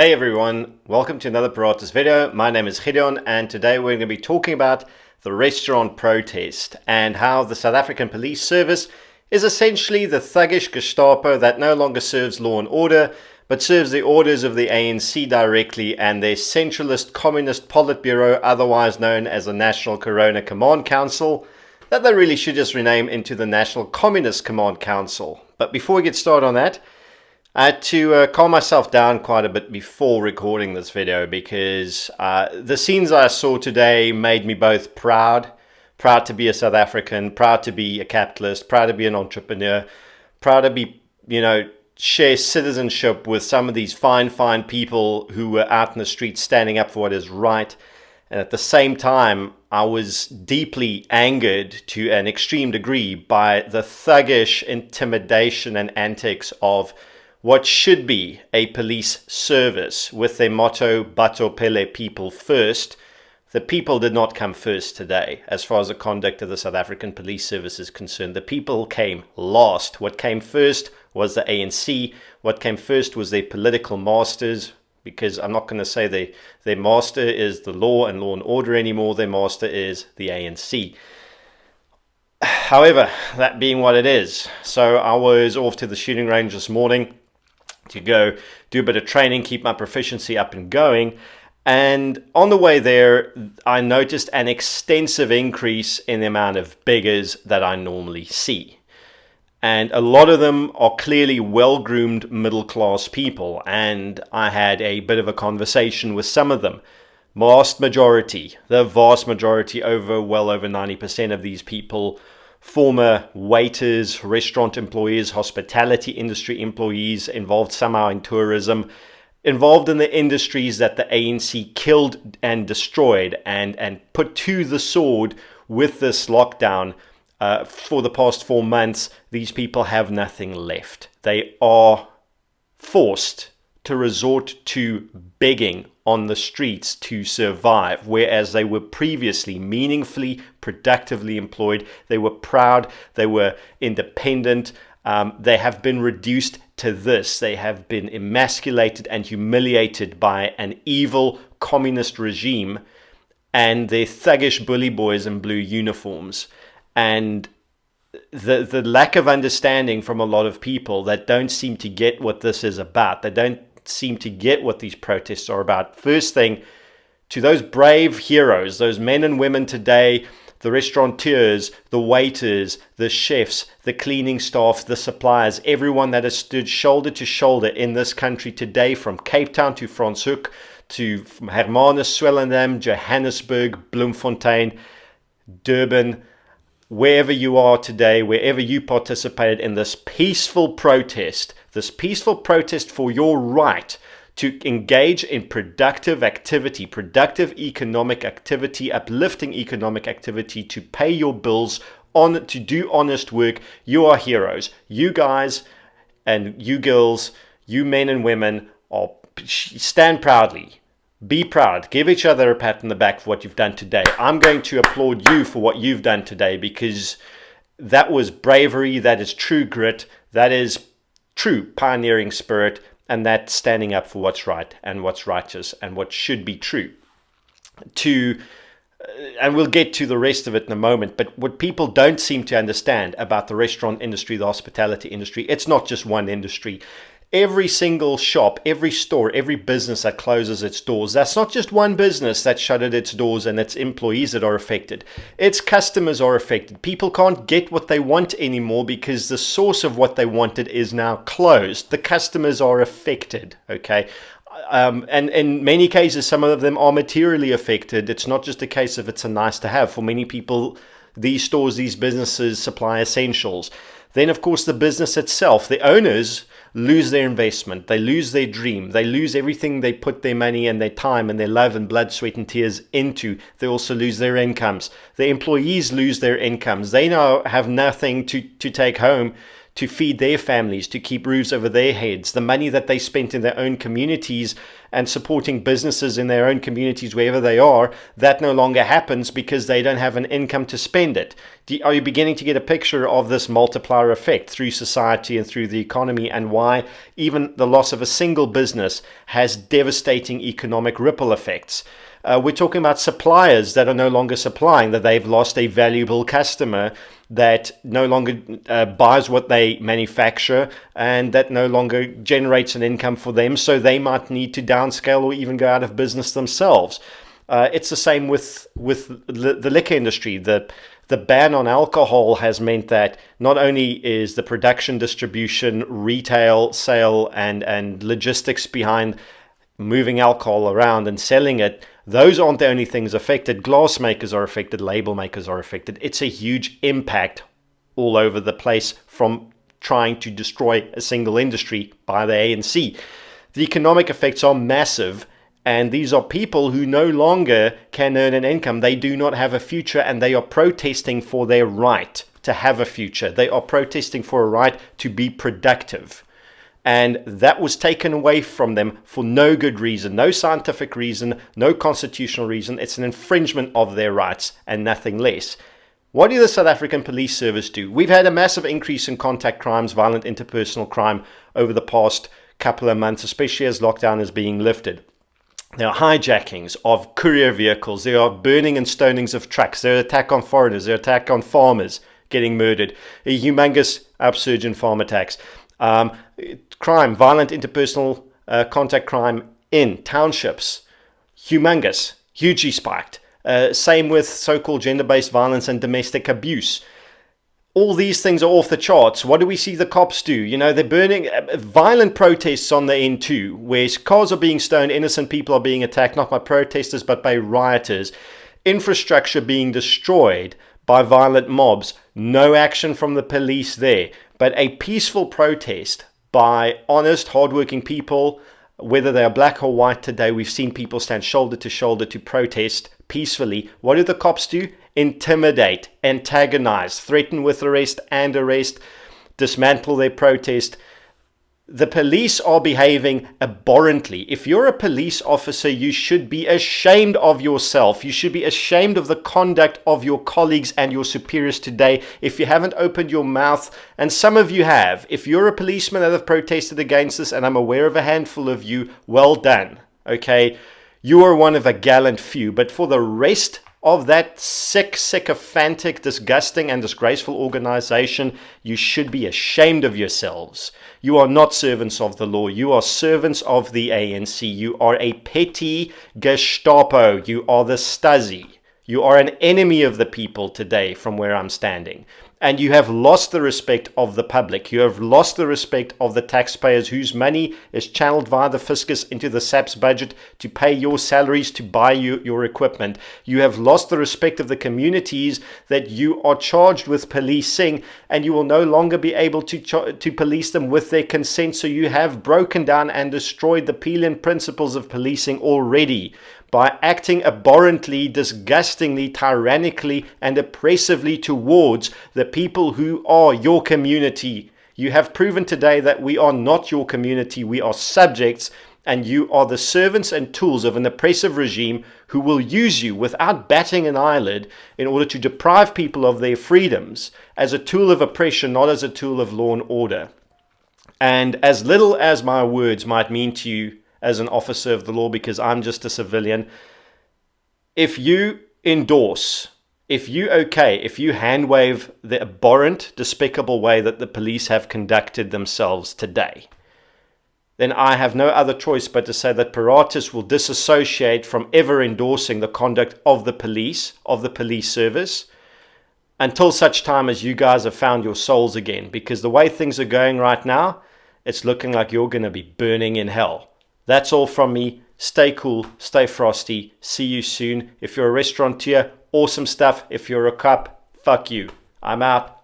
Hey everyone, welcome to another protest video. My name is Gideon and today we're going to be talking about the restaurant protest and how the South African police service is essentially the thuggish Gestapo that no longer serves law and order but serves the orders of the ANC directly and their centralist communist politburo, otherwise known as the National Corona Command Council, that they really should just rename into the National Communist Command Council. But before we get started on that, I had to calm myself down quite a bit before recording this video because the scenes I saw today made me both proud to be a South African, proud to be a capitalist, proud to be an entrepreneur, proud to be, share citizenship with some of these fine people who were out in the streets standing up for what is right. And at the same time, I was deeply angered to an extreme degree by the thuggish intimidation and antics of what should be a police service with their motto, Bato Pele, people first. The people did not come first today, as far as the conduct of the South African police service is concerned. The people came last. What came first was the ANC. What came first was their political masters, because I'm not going to say their master is the law and order anymore. Their master is the ANC. However, that being what it is, so I was off to the shooting range this morning to go do a bit of training, keep my proficiency up and going. And on the way there, I noticed an extensive increase in the amount of beggars that I normally see. And a lot of them are clearly well-groomed middle-class people. And I had a bit of a conversation with some of them. The vast majority, well over 90% of these people, former waiters, restaurant employees, hospitality industry employees, involved somehow in tourism, involved in the industries that the ANC killed and destroyed and put to the sword with this lockdown. For the past 4 months, these people have nothing left. They are forced to resort to begging on the streets to survive, whereas they were previously meaningfully, productively employed. They were proud, they were independent. They have been reduced to this. They have been emasculated and humiliated by an evil communist regime and their thuggish bully boys in blue uniforms. And the lack of understanding from a lot of people that don't seem to get what this is about. They don't seem to get what these protests are about. First thing, to those brave heroes, those men and women today, the restaurateurs, the waiters, the chefs, the cleaning staff, the suppliers, everyone that has stood shoulder to shoulder in this country today, from Cape Town to Franschhoek, to Hermanus, Swellendam, Johannesburg, Bloemfontein, Durban, wherever you are today, wherever you participated in this peaceful protest for your right to engage in productive activity, productive economic activity, uplifting economic activity, to pay your bills, to do honest work. You are heroes. You guys and you girls, you men and women, stand proudly. Be proud. Give each other a pat on the back for what you've done today. I'm going to applaud you for what you've done today, because that was bravery, that is true grit, that is true pioneering spirit, and that's standing up for what's right and what's righteous and what should be true. And we'll get to the rest of it in a moment, but what people don't seem to understand about the restaurant industry, the hospitality industry, it's not just one industry. Every single shop, every store, every business that closes its doors, that's not just one business that shuttered its doors and its employees that are affected. Its customers are affected. People can't get what they want anymore because the source of what they wanted is now closed. The customers are affected, okay? And in many cases, some of them are materially affected. It's not just a case of it's a nice to have. For many people, these stores, these businesses supply essentials. Then, of course, the business itself, the owners lose their investment, they lose their dream, they lose everything they put their money and their time and their love and blood, sweat and tears into. They also lose their incomes. The employees lose their incomes. They now have nothing to take home to feed their families, to keep roofs over their heads, the money that they spent in their own communities and supporting businesses in their own communities wherever they are, that no longer happens because they don't have an income to spend it. Are you beginning to get a picture of this multiplier effect through society and through the economy, and why even the loss of a single business has devastating economic ripple effects? We're talking about suppliers that are no longer supplying, that they've lost a valuable customer that no longer buys what they manufacture and that no longer generates an income for them, so they might need to downscale or even go out of business themselves. It's the same with the liquor industry. The ban on alcohol has meant that not only is the production, distribution, retail, sale, and logistics behind moving alcohol around and selling it, those aren't the only things affected. Glass makers are affected, label makers are affected. It's a huge impact all over the place from trying to destroy a single industry by the ANC. The economic effects are massive, and these are people who no longer can earn an income. They do not have a future, and they are protesting for their right to have a future. They are protesting for a right to be productive. And that was taken away from them for no good reason, no scientific reason, no constitutional reason. It's an infringement of their rights and nothing less. What do the South African Police Service do? We've had a massive increase in contact crimes, violent interpersonal crime over the past couple of months, especially as lockdown is being lifted. There are hijackings of courier vehicles. There are burning and stonings of trucks. There are attack on foreigners. There are attack on farmers getting murdered. A humongous upsurge in farm attacks. Crime, violent interpersonal contact crime in townships, humongous, hugely spiked. Same with so-called gender-based violence and domestic abuse. All these things are off the charts. What do we see the cops do? You know, they're burning violent protests on the N2, where cars are being stoned, innocent people are being attacked, not by protesters, but by rioters. Infrastructure being destroyed by violent mobs. No action from the police there, but a peaceful protest by honest, hardworking people, whether they are black or white today. We've seen people stand shoulder to shoulder to protest peacefully. What do the cops do? Intimidate, antagonize, threaten with arrest, dismantle their protest. The police are behaving abhorrently. If you're a police officer, you should be ashamed of yourself. You should be ashamed of the conduct of your colleagues and your superiors today. If you haven't opened your mouth, and some of you have, if you're a policeman that have protested against this, and I'm aware of a handful of you, well done. Okay, you are one of a gallant few. But for the rest of that sick, sycophantic, disgusting, and disgraceful organization, you should be ashamed of yourselves. You are not servants of the law. You are servants of the ANC. You are a petty Gestapo. You are the Stasi. You are an enemy of the people today from where I'm standing. And you have lost the respect of the public. You have lost the respect of the taxpayers whose money is channeled via the fiscus into the SAPS budget to pay your salaries, to buy you your equipment. You have lost the respect of the communities that you are charged with policing, and you will no longer be able to police them with their consent. So you have broken down and destroyed the Pelian principles of policing already, by acting abhorrently, disgustingly, tyrannically, and oppressively towards the people who are your community. You have proven today that we are not your community. We are subjects, and you are the servants and tools of an oppressive regime who will use you without batting an eyelid in order to deprive people of their freedoms as a tool of oppression, not as a tool of law and order. And as little as my words might mean to you as an officer of the law, because I'm just a civilian, if you endorse, if you hand wave the abhorrent, despicable way that the police have conducted themselves today, then I have no other choice but to say that Paratus will disassociate from ever endorsing the conduct of the police service, until such time as you guys have found your souls again. Because the way things are going right now, it's looking like you're going to be burning in hell. That's all from me. Stay cool, stay frosty. See you soon. If you're a restaurateur, awesome stuff. If you're a cop, fuck you. I'm out.